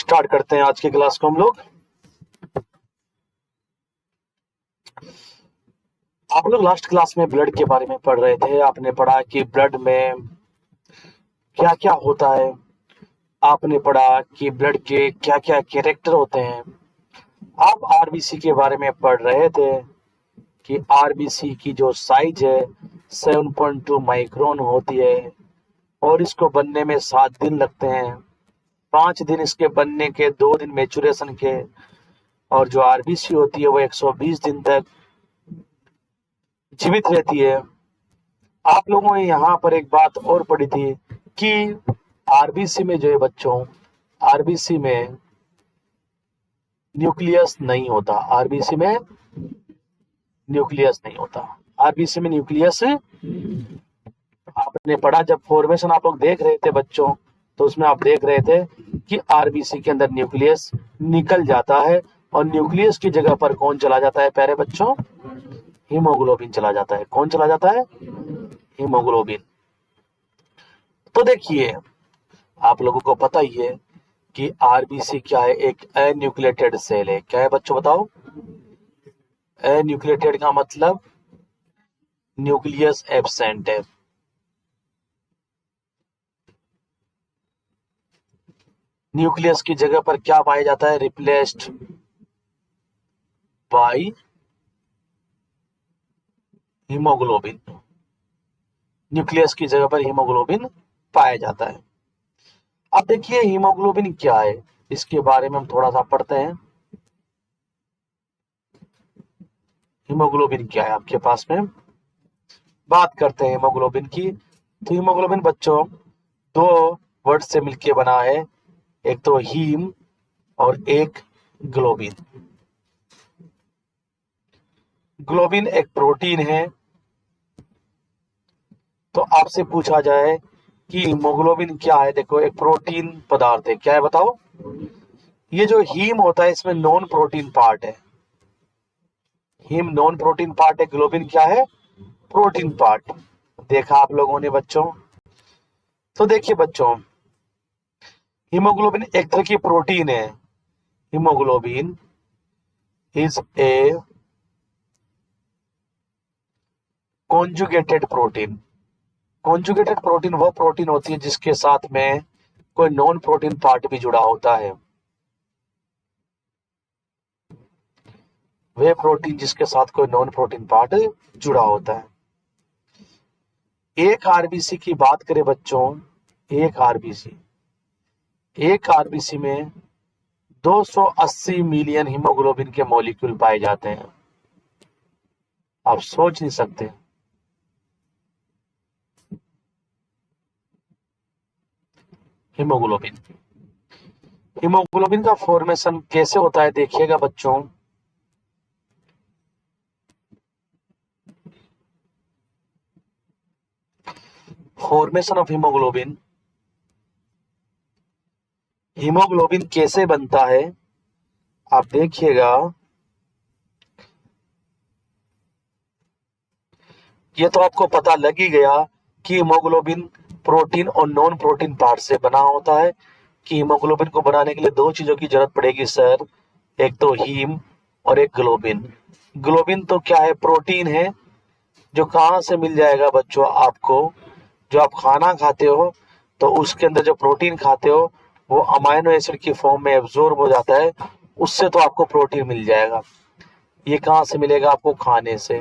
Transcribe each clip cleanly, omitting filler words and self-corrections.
Start करते हैं आज की क्लास को हम लोग। आप लोग लास्ट क्लास में ब्लड के बारे में पढ़ रहे थे। आपने पढ़ा कि ब्लड में क्या क्या होता है। आपने पढ़ा कि ब्लड के क्या क्या कैरेक्टर होते हैं। आप आरबीसी के बारे में पढ़ रहे थे कि आरबीसी की जो साइज है 7.2 माइक्रोन होती है और इसको बनने में 7 दिन लगते हैं। 5 दिन इसके बनने के, 2 दिन मेचुरेशन के। और जो आरबीसी होती है वो 120 दिन तक जीवित रहती है। आप लोगों ने यहाँ पर एक बात और पढ़ी थी कि आरबीसी में जो है बच्चों, आरबीसी में न्यूक्लियस नहीं होता। आरबीसी में न्यूक्लियस नहीं होता। आरबीसी में न्यूक्लियस आपने पढ़ा, जब फॉर्मेशन आप लोग देख रहे थे बच्चों, तो उसमें आप देख रहे थे कि आरबीसी के अंदर न्यूक्लियस निकल जाता है और न्यूक्लियस की जगह पर कौन चला जाता है प्यारे बच्चों? हीमोग्लोबिन चला जाता है। कौन चला जाता है? हीमोग्लोबिन। तो देखिए, आप लोगों को पता ही है कि आरबीसी क्या है? एक अन्यूक्लिएटेड सेल है। क्या है बच्चों बताओ? अन्यूक्लिएटेड का मतलब न्यूक्लियस एब्सेंट है। न्यूक्लियस की जगह पर क्या पाया जाता है? Replaced by haemoglobin. न्यूक्लियस की जगह पर हीमोग्लोबिन पाया जाता है। अब देखिए हीमोग्लोबिन क्या है, इसके बारे में हम थोड़ा सा पढ़ते हैं। हीमोग्लोबिन क्या है आपके पास में, बात करते हैं हीमोग्लोबिन की। तो हीमोग्लोबिन बच्चों दो वर्ड से मिलकर बना है, एक तो हीम और एक ग्लोबिन। ग्लोबिन एक प्रोटीन है। तो आपसे पूछा जाए कि हीमोग्लोबिन क्या है, देखो एक प्रोटीन पदार्थ है। क्या है बताओ? ये जो हीम होता है इसमें नॉन प्रोटीन पार्ट है। हीम नॉन प्रोटीन पार्ट है, ग्लोबिन क्या है? Protein part. देखा आप लोगों ने बच्चों? तो देखिए बच्चों, हीमोग्लोबिन एक तरह की प्रोटीन है। Haemoglobin is a conjugated protein. Conjugated protein वो प्रोटीन होती है जिसके साथ में कोई नॉन प्रोटीन पार्ट भी जुड़ा होता है। वे प्रोटीन जिसके साथ कोई नॉन प्रोटीन पार्ट जुड़ा होता है। एक आरबीसी की बात करें बच्चों, एक आरबीसी में 280 मिलियन हीमोग्लोबिन के मॉलिक्यूल पाए जाते हैं। आप सोच नहीं सकते। हीमोग्लोबिन हीमोग्लोबिन का फॉर्मेशन कैसे होता है देखिएगा बच्चों। फॉर्मेशन ऑफ हीमोग्लोबिन, हीमोग्लोबिन कैसे बनता है आप देखिएगा। ये तो आपको पता लग ही गया कि हीमोग्लोबिन प्रोटीन और नॉन प्रोटीन पार्ट से बना होता है। कि हीमोग्लोबिन को बनाने के लिए दो चीजों की जरूरत पड़ेगी सर, एक तो हीम और एक ग्लोबिन। ग्लोबिन तो क्या है? प्रोटीन है। जो कहाँ से मिल जाएगा बच्चों आपको? जो आप खाना खाते हो तो उसके अंदर जो प्रोटीन खाते हो वो अमाइनो एसिड की फॉर्म में एब्जॉर्ब हो जाता है, उससे तो आपको प्रोटीन मिल जाएगा। ये कहाँ से मिलेगा आपको? खाने से।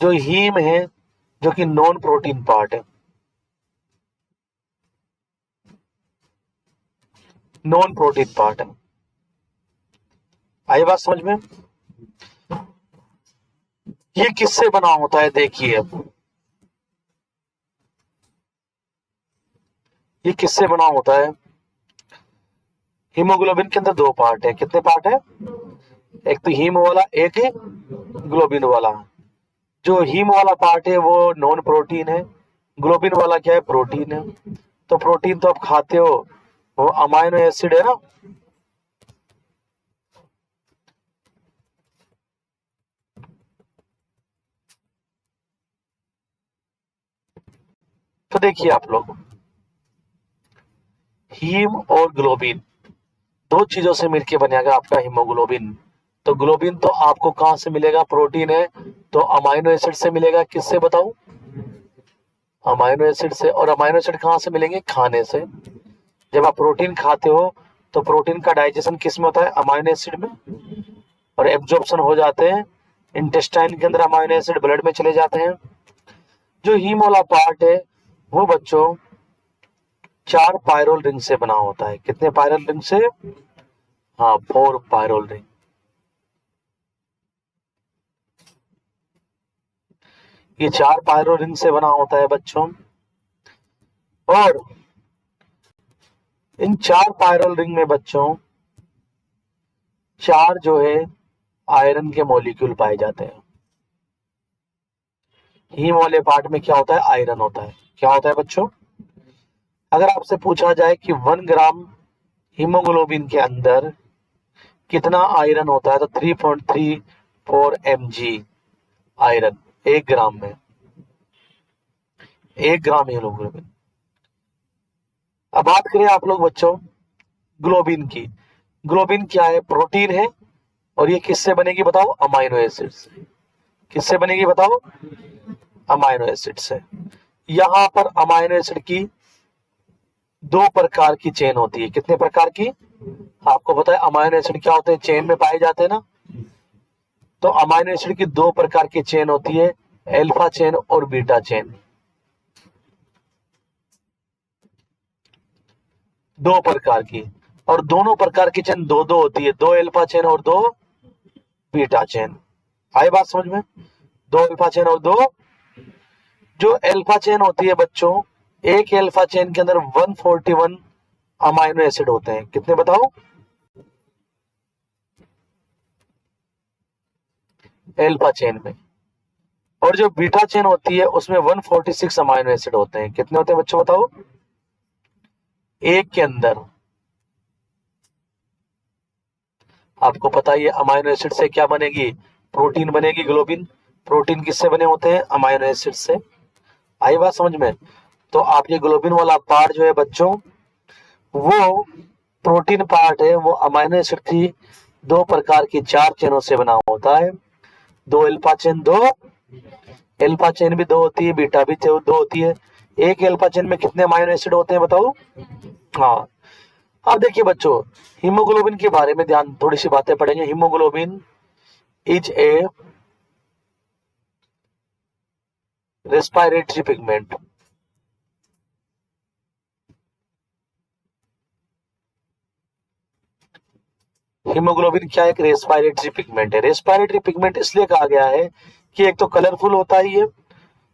जो हीम है जो कि नॉन प्रोटीन पार्ट है, नॉन प्रोटीन पार्ट है। आई बात समझ में? ये किससे बना होता है देखिए, ये किससे बना होता है? हीमोग्लोबिन के अंदर दो पार्ट है। कितने पार्ट है? एक तो हीम वाला, एक ग्लोबिन वाला। जो हीम वाला पार्ट है वो नॉन प्रोटीन है, ग्लोबिन वाला क्या है? प्रोटीन है। तो प्रोटीन तो आप खाते हो, वो अमाइनो एसिड है ना। तो देखिए आप लोग, हीम और ग्लोबिन दो चीजों से मिलकर बनेगा आपका हीमोग्लोबिन। तो ग्लोबिन तो आपको कहां से मिलेगा, प्रोटीन है तो अमाइनो एसिड से मिलेगा। किससे बताओ, अमाइनो एसिड से। और अमाइनो एसिड कहां से मिलेंगे, खाने से। जब आप प्रोटीन खाते हो तो प्रोटीन का डाइजेशन किस में होता है, अमाइनो एसिड में, और एब्जॉर्प्शन हो जाते हैं इंटेस्टाइन के अंदर, अमाइनो एसिड ब्लड में चले जाते हैं। जो हीम वाला पार्ट है वो बच्चों 4 पायरोल रिंग से बना होता है। कितने पायरोल रिंग से, हाँ 4 पायरोल रिंग। ये 4 पायरोल रिंग से बना होता है बच्चों। और इन 4 पायरोल रिंग में बच्चों 4 जो है आयरन के मॉलिक्यूल पाए जाते हैं। हीम वाले पार्ट में क्या होता है, आयरन होता है। क्या होता है बच्चों, अगर आपसे पूछा जाए कि 1 ग्राम हीमोग्लोबिन के अंदर कितना आयरन होता है, तो 3.34 mg आयरन 1 ग्राम में, 1 ग्राम हीमोग्लोबिन। अब बात करें आप लोग बच्चों ग्लोबिन की। ग्लोबिन क्या है, प्रोटीन है, और ये किससे बनेगी बताओ, अमाइनो एसिड से। किससे बनेगी बताओ, अमाइनो एसिड से। यहां पर अमाइनो एसिड की 2 प्रकार की चेन होती है। कितने प्रकार की, आपको पता है अमाइनो एसिड क्या होते हैं, चेन में पाए जाते हैं ना। तो अमाइनो एसिड की 2 प्रकार की चेन होती है, अल्फा चेन और बीटा चेन। 2 प्रकार की, और दोनों प्रकार की चेन 2-2 होती है, 2 अल्फा चेन और 2 बीटा चेन। आई बात समझ में, 2 अल्फा चेन और 2। जो अल्फा चेन होती है बच्चों, एक अल्फा चेन के अंदर 141 अमाइनो एसिड होते हैं। कितने बताओ, अल्फा चेन में। और जो बीटा चेन होती है उसमें 146 अमाइनो एसिड होते हैं। कितने होते हैं बच्चों बताओ, एक के अंदर। आपको पता है अमाइनो एसिड से क्या बनेगी, प्रोटीन बनेगी, ग्लोबिन। प्रोटीन किससे बने होते हैं, अमाइनो एसिड से। आई बात समझ में। तो आप ये ग्लोबिन वाला पार्ट जो है बच्चों, वो प्रोटीन पार्ट है, वो अमाइनो एसिड की 2 प्रकार की 4 चेनों से बना होता है। 2 अल्फा चेन, 2 अल्फा चेन भी 2 होती है, बीटा भी 2 होती है। एक अल्फा चेन में कितने अमाइनो एसिड होते हैं बताओ। हाँ, अब देखिए बच्चों हीमोग्लोबिन के बारे में ध्यान, थोड़ी सी बातें पढ़ेंगे। Haemoglobin is a respiratory pigment. Haemoglobin क्या है, एक रेस्पिरेटरी पिगमेंट है। रेस्पिरेटरी पिगमेंट इसलिए कहा गया है कि एक तो कलरफुल होता है ये,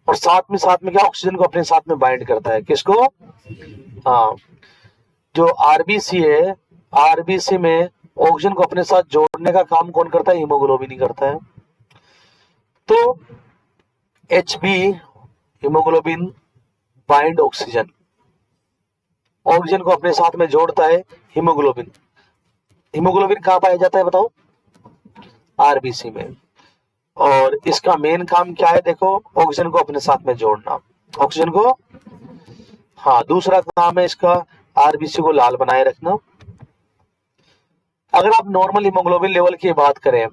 और साथ में क्या, ऑक्सीजन को अपने साथ में बाइंड करता है। किसको, हाँ, जो आरबीसी है, आरबीसी में ऑक्सीजन को अपने साथ जोड़ने का काम कौन करता है, हीमोग्लोबिन ही करता है। तो HB, haemoglobin bind oxygen, oxygen को अपने साथ में जोड़ता है हीमोग्लोबिन। हीमोग्लोबिन कहाँ पाया जाता है बताओ, आरबीसी में। और इसका मेन काम क्या है, देखो ऑक्सीजन को अपने साथ में जोड़ना, ऑक्सीजन को। हाँ, दूसरा काम है इसका आरबीसी को लाल बनाए रखना। अगर आप नॉर्मल हीमोग्लोबिन लेवल की बात करें,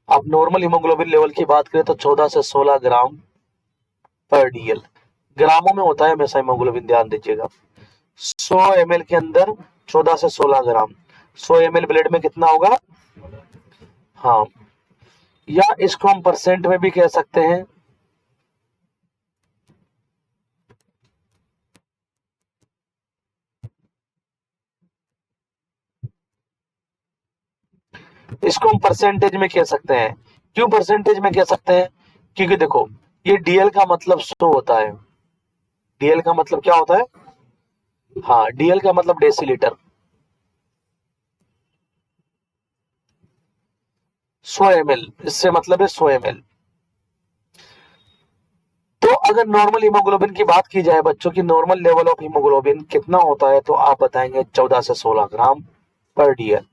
आप नॉर्मल हीमोग्लोबिन लेवल की बात करें तो 14 से 16 ग्राम पर डीएल, ग्रामों में होता है हमेशा हीमोग्लोबिन, ध्यान दीजिएगा। 100 ml के अंदर 14 से 16 ग्राम। 100 ml ब्लड में कितना होगा, हाँ, या इसको हम परसेंट में भी कह सकते हैं। इसको हम परसेंटेज में कह सकते हैं। क्यों परसेंटेज में कह सकते हैं, क्योंकि देखो ये डीएल का मतलब 100 होता है। डीएल का मतलब क्या होता है, हाँ, डीएल का मतलब डेसीलीटर। 100 ml, इससे मतलब है 100 ml। तो अगर नॉर्मल हीमोग्लोबिन की बात की जाए बच्चों की, नॉर्मल लेवल ऑफ हीमोग्लोबिन कितना होता है, तो आप बताएंगे 14 से 16 ग्राम पर डीएल।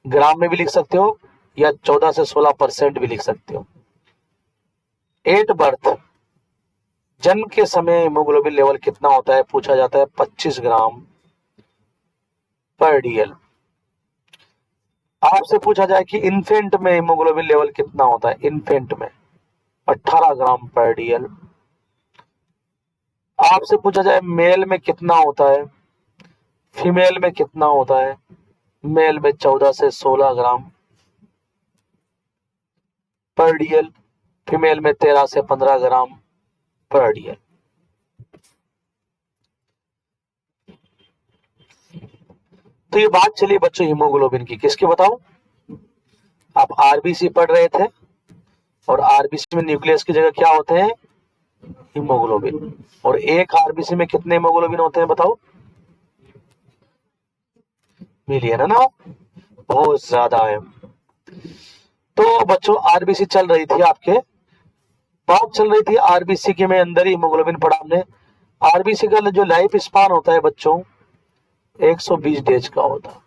ग्राम में भी लिख सकते हो या 14 से 16% भी लिख सकते हो। एट बर्थ जन्म के समय हीमोग्लोबिन लेवल कितना होता है, पूछा जाता है 25 ग्राम पर डीएल। आपसे पूछा जाए कि इन्फेंट में हीमोग्लोबिन लेवल कितना होता है, इन्फेंट में 18 ग्राम पर डीएल। आपसे पूछा जाए मेल में कितना होता है, फीमेल में कितना होता है, मेल में 14 से 16 ग्राम पर डीएल, फीमेल में 13 से 15 ग्राम पर डीएल। तो ये बात चली बच्चों हीमोग्लोबिन की, किसकी बताओ? आप आरबीसी पढ़ रहे थे और आरबीसी में न्यूक्लियस की जगह क्या होते हैं, हीमोग्लोबिन। और एक आरबीसी में कितने हीमोग्लोबिन होते हैं बताओ? मिलियन, है ना, बहुत ज्यादा है। तो बच्चों आरबीसी चल रही थी, आपके बात चल रही थी आरबीसी के में अंदर ही हीमोग्लोबिन पढ़ा हमने। आरबीसी का जो लाइफ स्पान होता है बच्चों 120 डेज का होता है।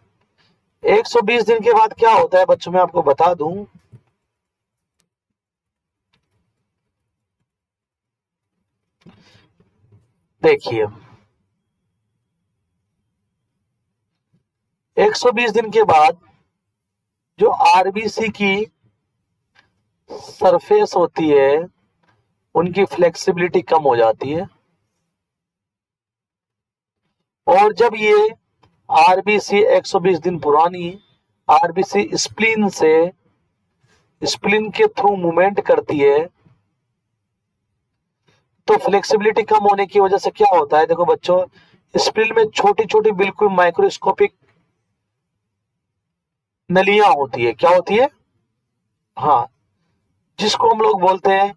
120 दिन के बाद क्या होता है बच्चों, मैं आपको बता दूं। देखिए 120 दिन के बाद जो आरबीसी की सरफेस होती है उनकी फ्लेक्सिबिलिटी कम हो जाती है, और जब ये आरबीसी 120 दिन पुरानी आरबीसी स्प्लीन के थ्रू मूवमेंट करती है, तो फ्लेक्सिबिलिटी कम होने की वजह से क्या होता है, देखो बच्चों स्प्लीन में छोटी छोटी बिल्कुल माइक्रोस्कोपिक नलियां होती है, क्या होती है, हाँ, जिसको हम लोग बोलते हैं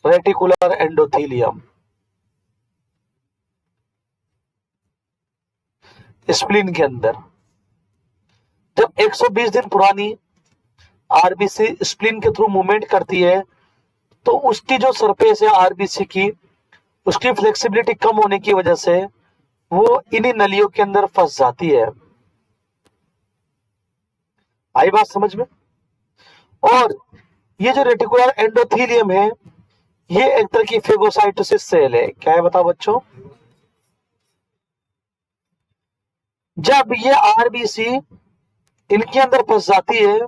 रेटिकुलर एंडोथीलियम। स्प्लीन के अंदर जब 120 दिन पुरानी आरबीसी स्प्लीन के थ्रू मूवमेंट करती है, तो उसकी जो सरफेस है आरबीसी की, उसकी फ्लेक्सिबिलिटी कम होने की वजह से वो इन्हीं नलियों के अंदर फंस जाती है। आई बात समझ में? और ये जो रेटिकुलर एंडोथीलियम है, ये एक तरह की फेगोसाइटोसिस सेल है। क्या है बताओ बच्चों? जब ये आरबीसी इनके अंदर फंस जाती है,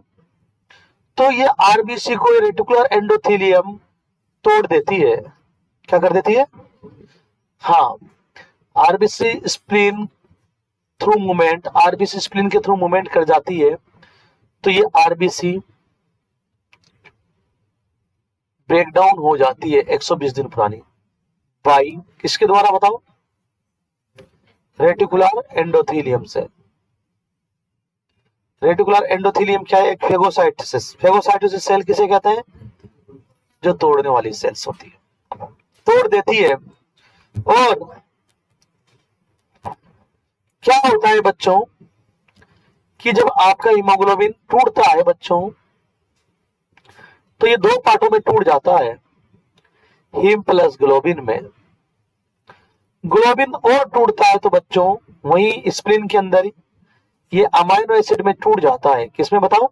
तो ये आरबीसी को रेटिकुलर एंडोथीलियम तोड़ देती है। क्या कर देती है? हाँ, RBC spleen through movement, RBC spleen के थ्रू मूवमेंट कर जाती है, तो ये आरबीसी ब्रेकडाउन हो जाती है 120 दिन पुरानी। बाई किसके द्वारा बताओ? रेटिकुलर एंडोथीलियम से। रेटिकुलर एंडोथीलियम क्या है? एक फेगोसाइटोसिस। फेगोसाइटोसिस सेल किसे कहते हैं? जो तोड़ने वाली सेल्स होती है, तोड़ देती है। और क्या होता है बच्चों कि जब आपका हीमोग्लोबिन टूटता है बच्चों, तो ये दो पार्टों में टूट जाता है, हीम प्लस ग्लोबिन में। ग्लोबिन और टूटता है तो बच्चों वही स्प्लीन के अंदर ये अमाइनो एसिड में टूट जाता है। किसमें बताओ?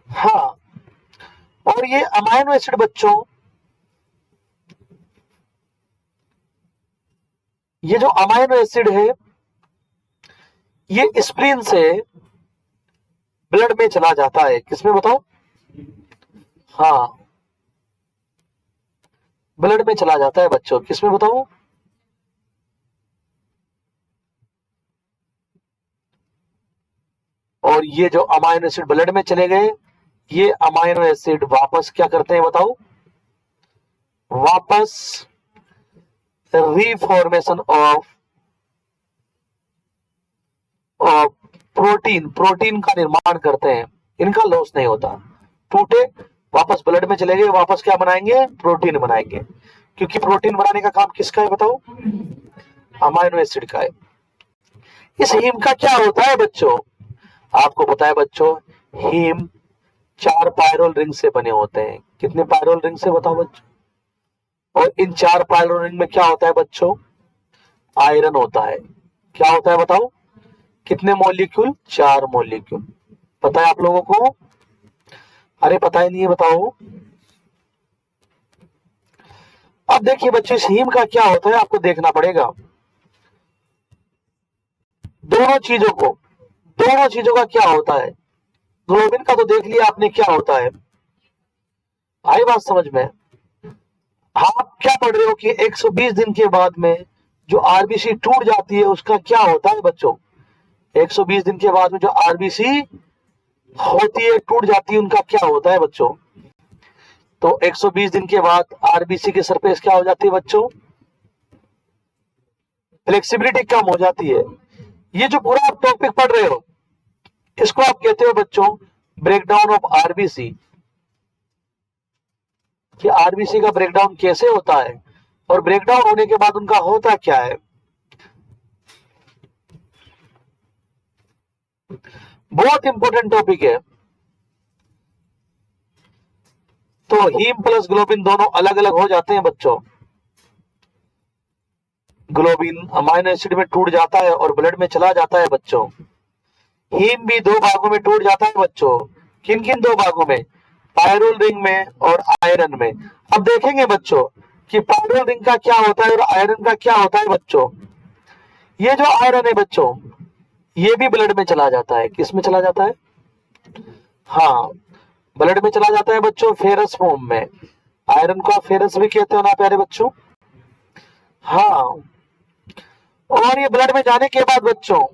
हाँ, और ये अमाइनो एसिड बच्चों, ये जो अमाइनो एसिड है ये स्प्लीन से ब्लड में चला जाता है। किसमें बताओ? हाँ, ब्लड में चला जाता है बच्चों। किसमें बताओ? और ये जो अमाइनो एसिड ब्लड में चले गए, ये अमाइनो एसिड वापस क्या करते हैं बताओ? वापस रीफॉर्मेशन ऑफ प्रोटीन का निर्माण करते हैं। इनका लॉस नहीं होता। टूटे वापस ब्लड में चले गए, वापस क्या बनाएंगे? प्रोटीन बनाएंगे। क्योंकि प्रोटीन बनाने का काम किसका है बताओ? अमाइनो एसिड का है। इस हीम का क्या होता है बच्चों? आपको पता है बच्चों, हीम 4 पायरोल रिंग से बने होते हैं। कितने पायरोल रिंग से बताओ बच्चों? और इन 4 पायरोल रिंग में क्या होता है बच्चों? आयरन होता है। क्या होता है बताओ? कितने मॉलिक्यूल? 4 मॉलिक्यूल। पता है आप लोगों को? अरे पता ही नहीं है, बताओ। अब देखिए बच्चों, इस हीम का क्या होता है आपको देखना पड़ेगा। दोनों चीजों का क्या होता है। ग्लोबिन का तो देख लिया आपने क्या होता है, आई बात समझ में। आप क्या पढ़ रहे हो कि 120 दिन के बाद में जो आरबीसी टूट जाती है उसका क्या होता है बच्चों। 120 दिन के बाद में जो आरबीसी होती है, टूट जाती है, उनका क्या होता है बच्चों। तो 120 दिन के बाद आरबीसी की सरफेस क्या हो जाती है बच्चों, फ्लेक्सिबिलिटी कम हो जाती है। ये जो पूरा आप टॉपिक पढ़ रहे हो इसको आप कहते हो बच्चों ब्रेकडाउन ऑफ आरबीसी, कि आरबीसी का ब्रेकडाउन कैसे होता है और ब्रेकडाउन होने के बाद उनका होता क्या है। बहुत इंपॉर्टेंट टॉपिक है। तो हीम प्लस ग्लोबिन दोनों अलग अलग हो जाते हैं बच्चों। ग्लोबिन अमाइनो एसिड में टूट जाता है और ब्लड में चला जाता है बच्चों। हीम भी दो भागों में टूट जाता है बच्चों। किन किन दो भागों में, पायरोल रिंग में और आयरन में। अब देखेंगे बच्चों कि पायरोल रिंग का क्या होता है और आयरन का क्या होता है बच्चों। ये जो आयरन है बच्चों ये भी ब्लड में चला जाता है। किस में चला जाता है, हाँ ब्लड में चला जाता है बच्चों, फेरस फॉर्म में। आयरन को आप फेरस भी कहते हो ना प्यारे बच्चों, हाँ। और ये ब्लड में जाने के बाद बच्चों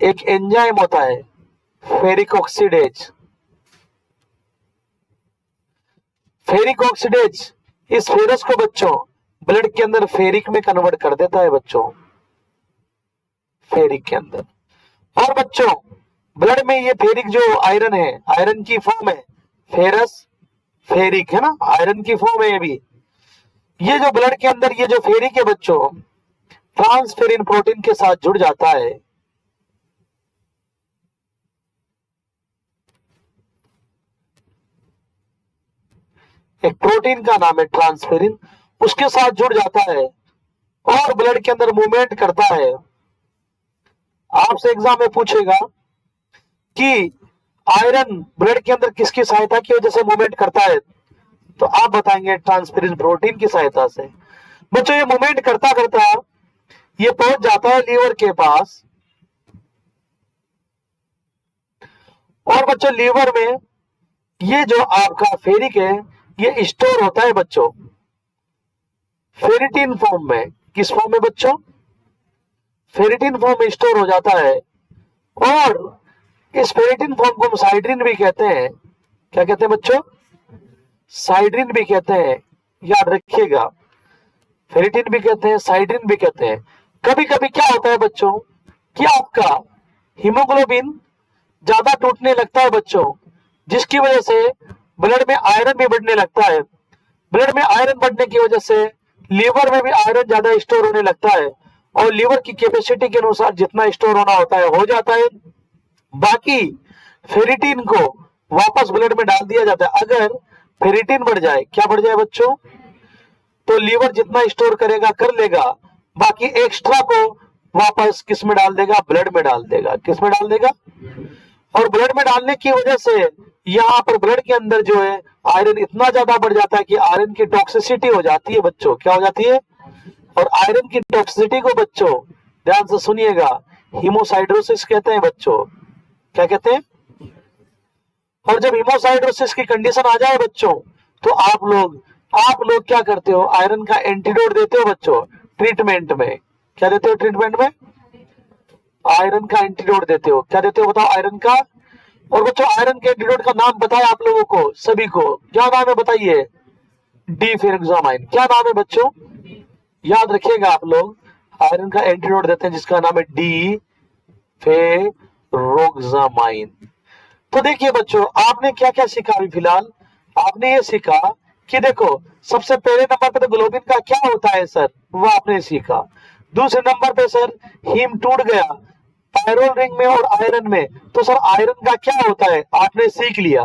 एक एंजाइम होता है फेरिक ऑक्सीडेज। फेरिक ऑक्सीडेज इस फेरस को बच्चों ब्लड के अंदर फेरिक में कन्वर्ट कर देता है बच्चों, फेरिक के अंदर। और बच्चों ब्लड में ये फेरिक जो आयरन है, आयरन की फॉर्म है फेरस फेरिक, है ना, आयरन की फॉर्म है ये भी। ये जो ब्लड के अंदर ये जो फेरिक है बच्चों ट्रांसफेरिन प्रोटीन के साथ जुड़ जाता है। एक प्रोटीन का नाम है ट्रांसफेरिन, उसके साथ जुड़ जाता है और ब्लड के अंदर मूवमेंट करता है। आपसे एग्जाम में पूछेगा कि आयरन ब्लड के अंदर किसकी सहायता की वजह से मूवमेंट करता है, तो आप बताएंगे ट्रांसफेरिन प्रोटीन की सहायता से। बच्चों ये मूवमेंट करता करता ये पहुंच जाता है लीवर के पास, और बच्चों लीवर में ये जो आपका फेरिक है ये स्टोर होता है बच्चों फेरिटिन फॉर्म में। किस फॉर्म में बच्चों, फेरिटिन फॉर्म में स्टोर हो जाता है। और इस फेरिटिन फॉर्म को हम साइड्रिन भी कहते हैं। क्या कहते हैं बच्चों, साइड्रिन भी कहते हैं, याद रखिएगा। फेरिटिन भी कहते हैं, साइड्रिन भी कहते हैं। कभी कभी क्या होता है बच्चों कि आपका हीमोग्लोबिन ज्यादा टूटने लगता है बच्चों, जिसकी वजह से ब्लड में आयरन भी बढ़ने लगता है। ब्लड में आयरन बढ़ने की वजह से लीवर में भी आयरन ज्यादा स्टोर होने लगता है, और लीवर की कैपेसिटी के अनुसार जितना स्टोर होना होता है हो जाता है। बाकी फेरिटिन को वापस ब्लड में डाल दिया जाता है। अगर फेरिटिन बढ़ जाए, क्या बढ़ जाए बच्चों, तो लीवर जितना स्टोर करेगा कर लेगा, बाकी एक्स्ट्रा को वापस किस में डाल देगा, ब्लड में डाल देगा। किस में डाल देगा, और ब्लड में डालने की वजह से यहाँ पर ब्लड के अंदर जो है आयरन इतना ज्यादा बढ़ जाता है कि आयरन की टॉक्सिसिटी हो जाती है बच्चों। क्या हो जाती है, और आयरन की टॉक्सिसिटी को बच्चों ध्यान से सुनिएगा हीमोसाइड्रोसिस कहते हैं बच्चों। क्या कहते हैं, और जब हीमोसाइड्रोसिस की कंडीशन आ जाए बच्चों तो आप लोग क्या करते हो, आयरन का एंटीडोट देते हो बच्चों ट्रीटमेंट में। क्या देते हो ट्रीटमेंट में, आयरन का एंटीडोट देते हो। क्या देते हो बताओ, आयरन का। और बच्चों आयरन के एंटीडोट का नाम बताया आप लोगों को सभी को, क्या नाम है बताइए, डिफेरेक्सामाइन। क्या नाम है बच्चों, याद रखिएगा आप लोग, आयरन का एंटीडोट देते हैं जिसका नाम है डिफेरोक्सामाइन। तो देखिए बच्चों आपने क्या क्या सीखा अभी फिलहाल, आपने ये सीखा कि देखो सबसे पहले नंबर पे तो ग्लोबिन का क्या होता है सर, वो आपने सीखा। दूसरे नंबर पे सर हीम टूट गया पायरोल रिंग में और आयरन में, तो सर आयरन का क्या होता है आपने सीख लिया।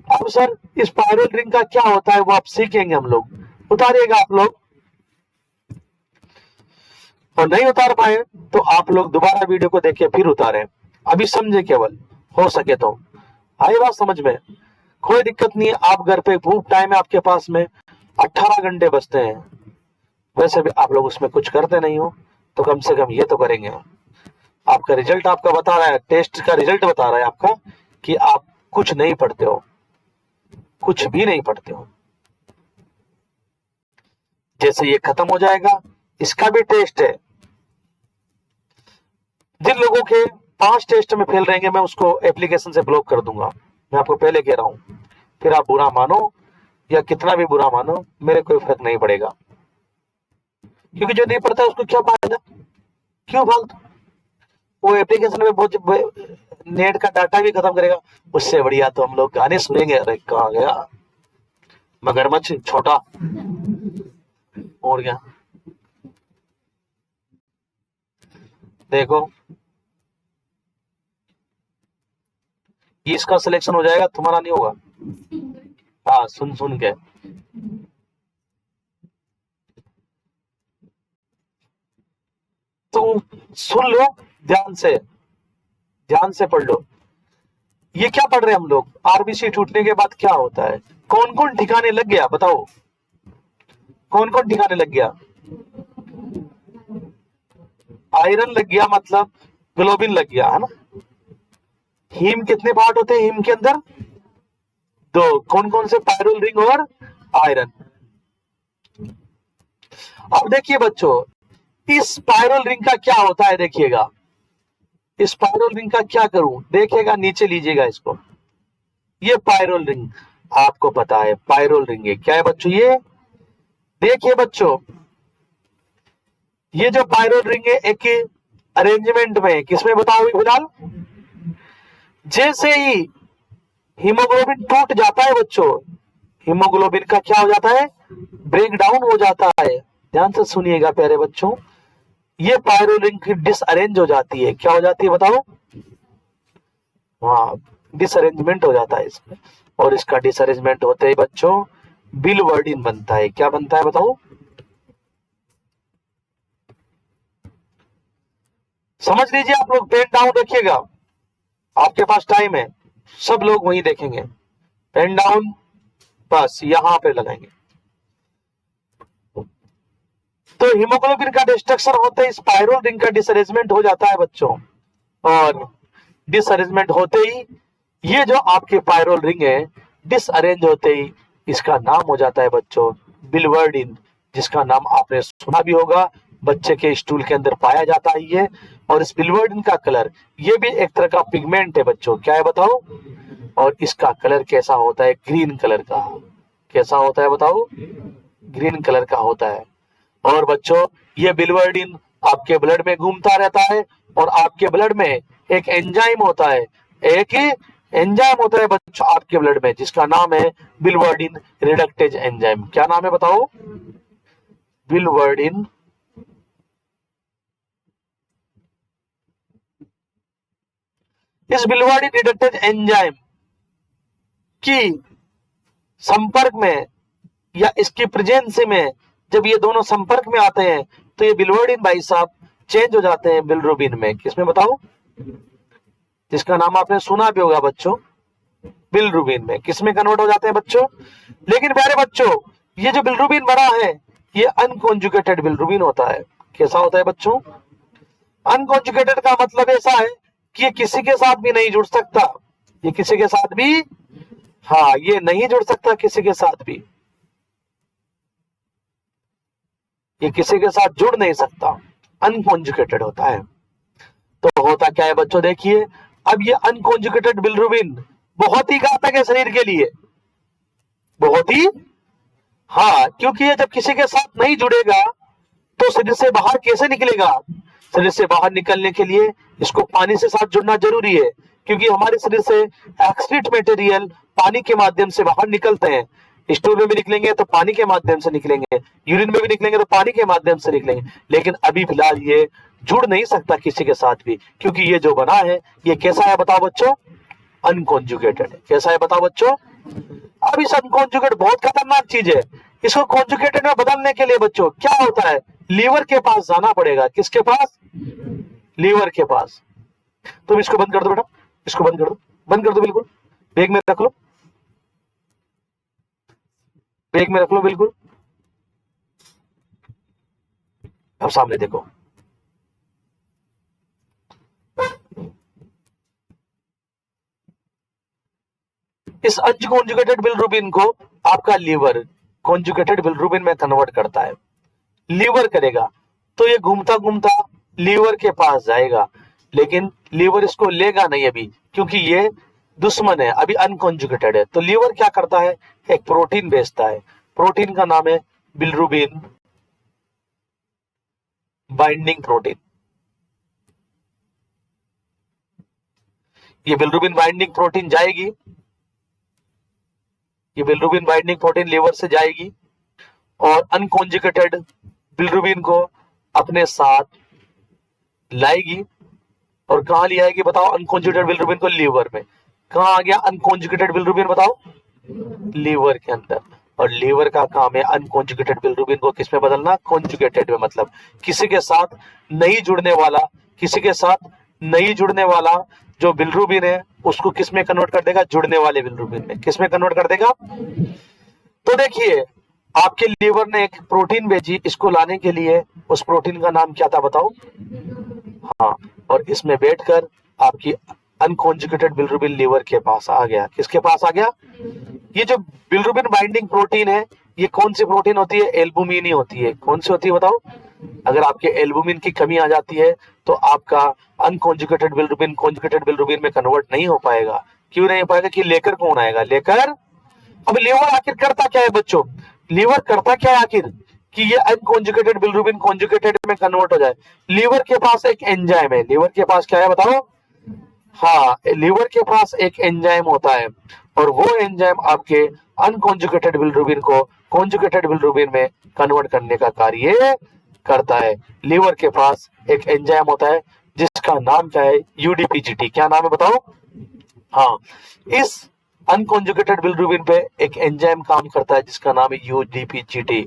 अब सर इस पायरोल रिंग का क्या होता है वो आप सीखेंगे हम लोग, उतारिएगा आप लोग। और नहीं उतार पाए तो आप लोग दोबारा वीडियो को देखिए फिर उतारें, अभी समझे केवल हो सके तो। आई बात समझ में, कोई दिक्कत नहीं है। आप घर पे खूब टाइम है आपके पास में, 18 घंटे बचते हैं, वैसे भी आप लोग उसमें कुछ करते नहीं हो, तो कम से कम ये तो करेंगे। आपका रिजल्ट आपका बता रहा है, टेस्ट का रिजल्ट बता रहा है आपका कि आप कुछ नहीं पढ़ते हो, कुछ भी नहीं पढ़ते हो। जैसे ये खत्म हो जाएगा, इसका भी टेस्ट है। जिन लोगों के 5 टेस्ट में फेल रहेंगे, मैं उसको एप्लीकेशन से ब्लॉक कर दूंगा। मैं आपको पहले कह रहा हूं, फिर आप बुरा मानो या कितना भी बुरा मानो, मेरे कोई फर्क नहीं पड़ेगा, क्योंकि जो नहीं पढ़ता उसको क्या फायदा, क्यों फालतू। वो एप्लीकेशन में बहुत नेट का डाटा भी खत्म करेगा, उससे बढ़िया तो हम लोग गाने सुनेंगे। अरे कहाँ गया मगरमच्छ छोटा, और क्या। देखो इसका सिलेक्शन हो जाएगा, तुम्हारा नहीं होगा। हाँ, सुन सुन के तुम सुन लो, ध्यान से पढ़ लो। ये क्या पढ़ रहे हैं हम लोग, आरबीसी टूटने के बाद क्या होता है, कौन कौन ठिकाने लग गया बताओ, कौन कौन ठिकाने लग गया। आयरन लग गया, मतलब ग्लोबिन लग गया, है ना। हीम कितने पार्ट होते हैं हीम के अंदर, 2। कौन कौन से, पायरोल रिंग और आयरन। अब देखिए बच्चों, इस पायरोल रिंग का क्या होता है, देखिएगा इस पायरोल रिंग का क्या करूं, देखिएगा नीचे लीजिएगा इसको। ये पायरोल रिंग आपको पता है, पायरोल रिंग है क्या है बच्चों, ये देखिए बच्चों, ये जो पायरोल रिंग है एक अरेंजमेंट में, किसमें बताओ फिलहाल। जैसे ही हीमोग्लोबिन टूट जाता है बच्चों, हीमोग्लोबिन का क्या हो जाता है, ब्रेक डाउन हो जाता है। ध्यान से सुनिएगा प्यारे बच्चों, ये पायरोल रिंग की डिसअरेंज हो जाती है, क्या हो जाती है बताओ। हाँ, डिसअरेंजमेंट हो जाता है इसमें, और इसका डिसअरेंजमेंट होते ही बच्चों बिलवर्डिन बनता है। क्या बनता है बताओ, समझ लीजिए आप लोग, पेन डाउन रखिएगा, आपके पास टाइम है, सब लोग वहीं देखेंगे। पेन डाउन बस यहां पे लगाएंगे। तो हीमोग्लोबिन का डिस्ट्रक्शन होते ही स्पाइरल रिंग का डिसअरेंजमेंट हो जाता है बच्चों, और डिसअरेंजमेंट होते ही ये जो आपके पायरोल रिंग है, डिसअरेंज होते ही इसका नाम हो जाता है बच्चों बिलवर्डिन, जिसका नाम आपने सुना भी होगा, बच्चे के स्टूल के अंदर पाया जाता है ये। और इस बिलवर्डिन का कलर, ये भी एक तरह का पिगमेंट है बच्चों, क्या है बताओ। और इसका कलर कैसा होता है, ग्रीन कलर का। कैसा होता है बताओ, ग्रीन कलर का होता है। और बच्चों ये बिलवर्डिन आपके ब्लड में घूमता रहता है, और आपके ब्लड में एक एंजाइम होता है, एक एंजाइम होता है बच्चों आपके ब्लड में, जिसका नाम है बिलवर्डिन रिडक्टेज एंजाइम। क्या नाम है बताओ, बिलवर्डिन इस बिलवर्डिन रिडक्टेज एंजाइम की संपर्क में या इसकी प्रेजेंस में, जब ये दोनों संपर्क में आते हैं तो ये बिलवर्डिन भाई साहब चेंज हो जाते हैं बिलरुबिन में। किसमें बताओ, जिसका नाम आपने सुना भी होगा बच्चों, बिलरुबिन में। किसमें कन्वर्ट हो जाते हैं बच्चों। लेकिन प्यारे बच्चों, ये जो बिलरुबिन बना है, ये अनकॉन्जुगेटेड बिलरुबिन होता है। कैसा होता है बच्चों, अनकॉन्जुगेटेड का मतलब ऐसा है कि ये किसी के साथ भी नहीं जुड़ सकता, ये किसी के साथ भी, हाँ ये नहीं जुड़ सकता किसी के साथ भी, ये किसी के साथ जुड़ नहीं सकता, अनकॉन्जुगेटेड होता है। तो होता क्या है बच्चों, देखिए अब ये अनकॉन्जुगेटेड बिलरुबिन बहुत ही घातक है शरीर के लिए, बहुत ही, हाँ क्योंकि ये जब किसी के साथ नहीं जुड़ेगा तो शरीर से बाहर कैसे निकलेगा। शरीर से बाहर निकलने के लिए इसको पानी से साथ जुड़ना जरूरी है, क्योंकि हमारे शरीर से एक्सक्रीट मटेरियल पानी के माध्यम से बाहर निकलते हैं। स्टूल में भी निकलेंगे तो पानी के माध्यम से निकलेंगे, यूरिन में भी निकलेंगे तो पानी के माध्यम से निकलेंगे। लेकिन अभी फिलहाल ये जुड़ नहीं सकता किसी के साथ भी, क्योंकि ये जो बना है ये कैसा है बताओ बच्चों, अनकॉन्जुगेटेड है। कैसा है बताओ बच्चों। अब इस अनकॉन्जुगेट बहुत खतरनाक चीज है, इसको कॉन्जुगेटेड में बदलने के लिए बच्चों क्या होता है, लीवर के पास जाना पड़ेगा। किसके पास, लीवर के पास। तुम इसको बंद कर दो बेटा, इसको बंद कर दो, बंद कर दो बिल्कुल, बैग में रख लो, बैग में रख लो बिल्कुल। अब सामने देखो, इस अनकॉन्जुगेटेड बिलिरुबिन को आपका लीवर कॉन्जुगेटेड बिलिरुबिन में कन्वर्ट करता है। लीवर करेगा तो ये घूमता घूमता लीवर के पास जाएगा, लेकिन लीवर इसको लेगा नहीं अभी, क्योंकि ये दुश्मन है, अभी अनकॉन्जुगेटेड है। तो लीवर क्या करता है, एक प्रोटीन भेजता है, प्रोटीन का नाम है बिलिरुबिन बाइंडिंग प्रोटीन। ये बिलिरुबिन बाइंडिंग प्रोटीन जाएगी, ये बिलिरुबिन बाइंडिंग प्रोटीन लीवर से जाएगी और अनकॉन्जुगेटेड बिलिरुबिन को अपने साथ लाएगी। और कहां ले आएगी बताओ, अनकॉन्जुगेटेड बिलिरुबिन को लीवर में। कहां आ गया अनकॉन्जुगेटेड बिलिरुबिन बताओ, लीवर के अंदर। और लीवर का काम है अनकॉन्जुगेटेड बिलिरुबिन को किसमें बदलना, कॉन्जुगेटेड में, मतलब किसी के साथ नहीं जुड़ने वाला, किसी के साथ नहीं जुड़ने वाला जो बिलिरुबिन है उसको किसमें कन्वर्ट कर देगा, जुड़ने वाले बिलिरुबिन में। किसमें कन्वर्ट कर देगा, तो देखिए आपके लीवर ने एक प्रोटीन भेजी इसको लाने के लिए, उस प्रोटीन का नाम क्या था बताओ, हाँ, और इसमें बैठकर आपकी अनकॉन्जुगेटेड बिलिरुबिन लीवर के पास आ गया। किसके पास आ गया, ये जो बिलिरुबिन बाइंडिंग प्रोटीन है ये कौन सी प्रोटीन होती है, एल्बुमिन ही होती है। कौन सी होती है बताओ, अगर आपके एल्बुमिन की कमी आ जाती है तो आपका अनकॉन्जुगेटेड बिलिरुबिन कॉन्जुगेटेड बिलिरुबिन में कन्वर्ट नहीं हो पाएगा। क्यों नहीं हो पाएगा, कि लेकर कौन आएगा, लेकर। अब लीवर आखिर करता क्या है बच्चों, लीवर करता क्या है आखिर, कि ये अनकॉन्जुगेटेड बिलिरुबिन कॉन्जुगेटेड में कन्वर्ट हो जाए। लीवर के पास एक एंजाइम है, लीवर के पास क्या है बताओ, हाँ, लीवर के पास एक एंजाइम होता है और वो एंजाइम आपके अनकॉन्जुगेटेड बिलिरुबिन को कॉन्जुगेटेड बिलिरुबिन में कन्वर्ट करने का कार्य करता है। लीवर के पास एक एंजाइम होता है जिसका नाम क्या है, यूडीपीजीटी। क्या नाम है बताओ, हाँ, इस अनकॉन्जुगेटेड बिलिरुबिन पे एक एंजाइम काम करता है जिसका नाम है यूडीपीजीटी,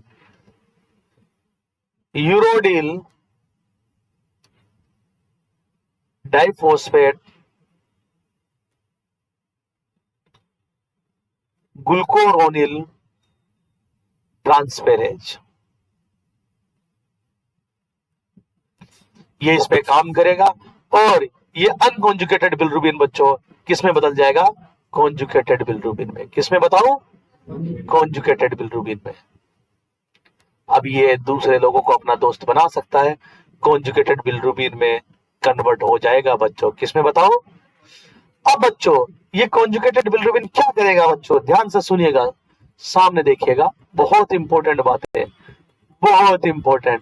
यूरोडिल डाइफॉस्फेट ग्लूकोरोनिल ट्रांसफेरेज। ये इस पे काम करेगा और ये अनकॉन्जुगेटेड बिलिरुबिन बच्चों किसमें बदल जाएगा, कॉन्जुगेटेड बिलिरुबिन में। किसमें बताओ, कॉन्जुगेटेड बिलिरुबिन में। अब ये दूसरे लोगों को अपना दोस्त बना सकता है, कॉन्जुगेटेड बिलिरुबिन में कन्वर्ट हो जाएगा बच्चों। किसमें बताओ, अब बच्चों ये कॉन्जुगेटेड बिलिरुबिन क्या करेगा बच्चों, ध्यान से सुनिएगा, सामने देखिएगा, बहुत इंपॉर्टेंट बात है, बहुत इंपॉर्टेंट।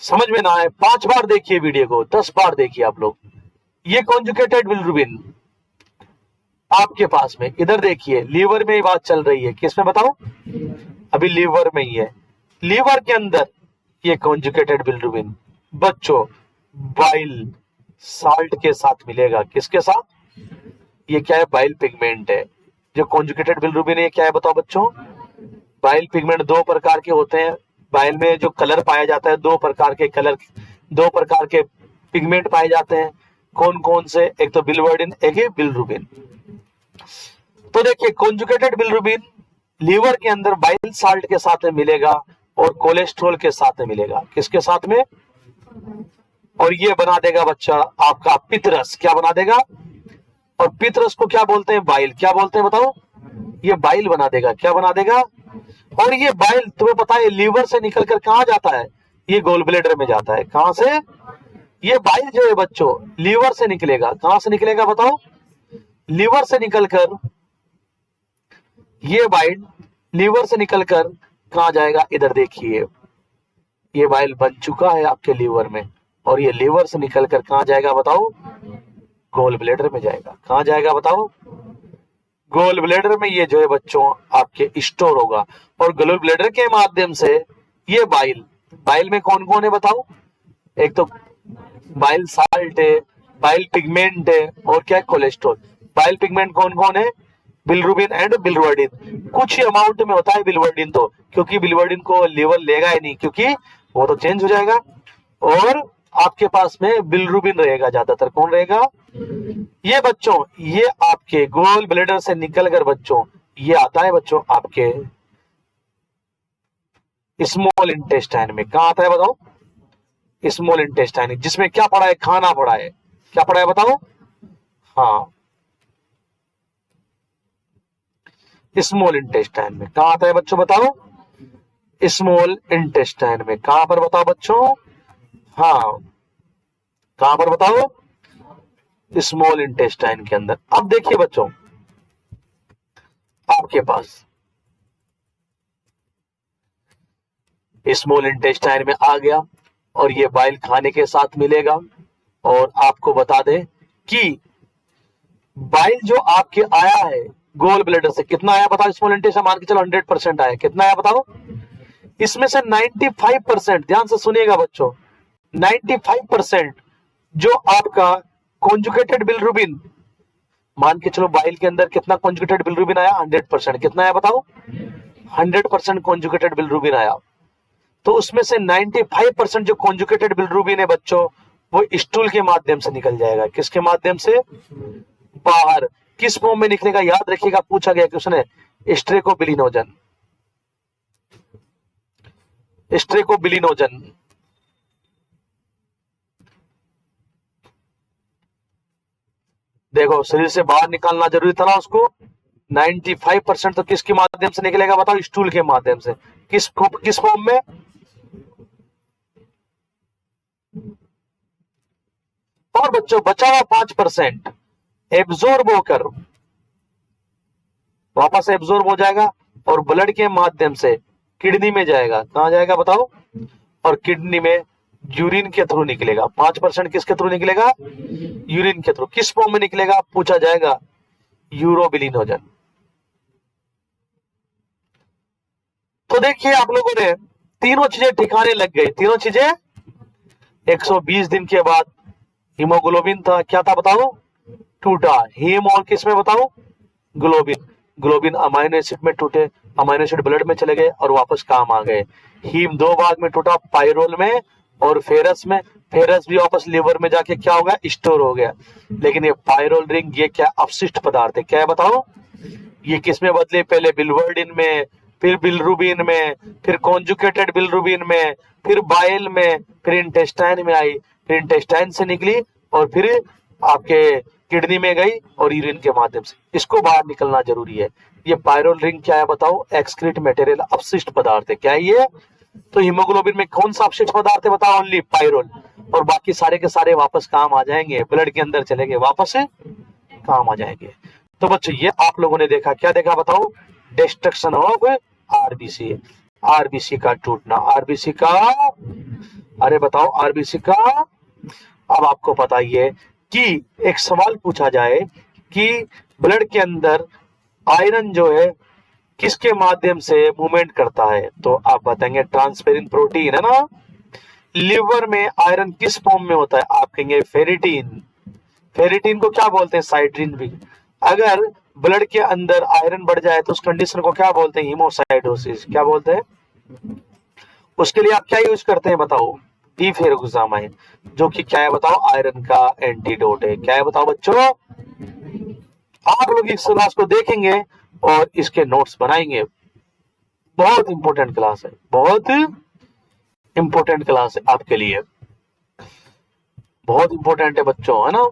समझ में ना आए 5 बार देखिए वीडियो को, 10 बार देखिए आप लोग। ये कॉन्जुगेटेड बिलिरुबिन आपके पास में, इधर देखिए लीवर में ही बात चल रही है। किसमें बताओ, अभी लीवर में ही है। लीवर के अंदर ये कॉन्जुगेटेड बिलिरुबिन बच्चों बाइल साल्ट के साथ मिलेगा। किसके साथ, ये क्या है, बाइल पिगमेंट है। जो कॉन्जुगेटेड बिलिरुबिन है क्या है बताओ बच्चों, बाइल पिगमेंट 2 प्रकार के होते हैं। बाइल में जो कलर पाया जाता है 2 प्रकार के कलर, 2 प्रकार के पिगमेंट पाए जाते हैं। कौन कौन से, एक तो बिलिवर्डिन, एक है बिलिरुबिन। तो देखिए कॉन्जुगेटेड बिलिरुबिन लीवर के अंदर बाइल साल्ट के साथ में मिलेगा और कोलेस्ट्रॉल के साथ में मिलेगा। किसके साथ में, और ये बना देगा बच्चा आपका पितरस। क्या बना देगा, और पितरस को क्या बोलते हैं, बाइल। क्या बोलते हैं बताओ, ये बाइल बना देगा। क्या बना देगा, और ये बाइल तुम्हें पता है लीवर से निकलकर कहां जाता है, ये गोल ब्लेडर में जाता है। कहां से, ये बाइल जो है बच्चों लीवर से निकलेगा। कहां से निकलेगा बताओ, लीवर से निकलकर, ये बाइल लीवर से निकलकर कहां जाएगा, इधर देखिए ये बाइल बन चुका है आपके लीवर में, और ये लीवर से निकलकर कहां जाएगा बताओ, गोल ब्लेडर में जाएगा। कहां जाएगा बताओ, गोल ब्लेडर में ये जो है बच्चों आपके स्टोर होगा। और गोल ब्लेडर के माध्यम से ये बाइल, बाइल में कौन कौन है बताओ, एक तो बाइल साल्ट है, बाइल पिगमेंट है, और क्या है, कोलेस्ट्रॉल। बाइल पिगमेंट कौन कौन है, बिलिरुबिन एंड बिलिवर्डिन। कुछ ही अमाउंट में होता है बिलिवर्डिन, तो क्योंकि बिलिवर्डिन को लीवर लेगा ही नहीं, क्योंकि वो तो चेंज हो जाएगा, और आपके पास में बिलिरुबिन रहेगा ज्यादातर। कौन रहेगा, ये बच्चों, ये आपके गोल ब्लेडर से निकलकर बच्चों ये आता है बच्चों आपके स्मॉल इंटेस्टाइन में। कहाँ आता है बताओ? स्मॉल इंटेस्टाइन, जिसमें क्या पड़ा है? खाना पड़ा है। क्या पड़ा है बताओ? हाँ, स्मॉल इंटेस्टाइन में। कहाँ आता है बच्चों बताओ? स्मॉल इंटेस्टाइन में। कहाँ पर बताओ बच्चों? हाँ, कहाँ पर बताओ? स्मॉल इंटेस्टाइन के अंदर। अब देखिए बच्चों, आपके पास स्मॉल इंटेस्टाइन में आ गया और ये बाइल खाने के साथ मिलेगा। और आपको बता दें कि बाइल जो आपके आया है गोल ब्लेडर से, कितना आया बताओ? स्मॉल इंटेस्टाइन मान के चलो 100% आया। कितना आया बताओ? इसमें से 95%, ध्यान से सुनिएगा बच्चों, 95% जो आपका कॉन्जुगेटेड बिलिरुबिन, मान के चलो बाइल के अंदर कितना कॉन्जुगेटेड बिलिरुबिन आया? 100%। कितना आया बताओ? 100% कॉन्जुगेटेड बिलिरुबिन आया। तो उसमें से 95% जो कॉन्जुगेटेड बिलिरुबिन है बच्चों, वो स्टूल के माध्यम से निकल जाएगा। किसके माध्यम से? बाहर। किस फॉर्म में निकलेगा? याद रखिएगा, पूछा गया क्वेश्चन है। स्ट्रेकोबिलिनोजन, स्ट्रेकोबिलिनोजन। देखो, शरीर से बाहर निकालना जरूरी था ना उसको। 95% तो किसके माध्यम से निकलेगा बताओ? स्टूल के माध्यम से। किस फॉर्म में? और बच्चों बचा हुआ 5% एब्जॉर्ब होकर वापस एब्जॉर्ब हो जाएगा और ब्लड के माध्यम से किडनी में जाएगा। कहां जाएगा बताओ? और किडनी में यूरिन के थ्रू निकलेगा। 5% किसके थ्रू निकलेगा? यूरिन के थ्रू। किस फॉर्म में निकलेगा? पूछा जाएगा। यूरोबिलिनोजन। तो देखिए आप लोगों ने तीनों चीजें ठिकाने लग गई। तीनों चीजें 120 दिन के बाद हीमोग्लोबिन था, क्या था बताओ? टूटा। हीम और किस में बताओ? ग्लोबिन। ग्लोबिन अमाइनो एसिड में टूटे, अमाइनो एसिड ब्लड में चले गए और वापस काम आ गए। हीम दो भाग में टूटा, पायरोल में और फेरस में। फेरस भी वापस लिवर में जाके क्या हो गया? स्टोर हो गया। लेकिन ये पायरोल रिंग, ये क्या? अपशिष्ट पदार्थ है। क्या है बताओ? ये किस में बदले? पहले बिलवर्डिन में, फिर बिलरुबिन में, फिर कॉन्जुकेटेड बिलरुबिन में, फिर बाइल में, फिर इंटेस्टाइन में आई, फिर इंटेस्टाइन से निकली और फिर आपके किडनी में गई और यूरिन के माध्यम से। इसको बाहर निकलना जरूरी है। ये पायरोल रिंग क्या है बताओ? एक्सक्रीट मटेरियल, अपशिष्ट पदार्थ है। क्या है ये? तो हीमोग्लोबिन में कौन सा अपशिष्ट पदार्थ है बताओ? Only pyrrole. और बाकी सारे के सारे वापस काम आ जाएंगे, ब्लड के अंदर चले गए, वापस काम आ जाएंगे। तो बच्चों ये आप लोगों ने देखा, क्या देखा बताओ? डिस्ट्रक्शन ऑफ आरबीसी, आरबीसी का टूटना, आरबीसी का, अरे बताओ आरबीसी का। अब आपको बताइए कि एक सवाल पूछा जाए कि ब्लड के अंदर आयरन जो है किसके माध्यम से मूवमेंट करता है, तो आप बताएंगे ट्रांसफेरिन प्रोटीन है ना। लिवर में आयरन किस फॉर्म में होता है? आप कहेंगे फेरिटीन। फेरिटीन को क्या बोलते हैं? साइट्रिन भी। अगर ब्लड के अंदर आयरन बढ़ जाए तो उस कंडीशन को क्या बोलते हैं? हीमोसाइटोसिस। क्या बोलते हैं? उसके लिए आप क्या यूज करते हैं बताओ? डीफेरोक्सामाइन, जो कि क्या है बताओ? आयरन का एंटीडोट है। क्या है बताओ बच्चों? आप लोग इस क्लास को देखेंगे और इसके नोट्स बनाएंगे। बहुत इंपॉर्टेंट क्लास है, बहुत इंपॉर्टेंट क्लास है आपके लिए, बहुत इंपॉर्टेंट है बच्चों, है ना।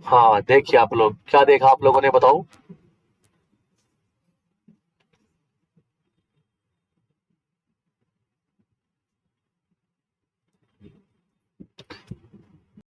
हाँ देखिए, आप लोग क्या देखा आप लोगों ने बताओ?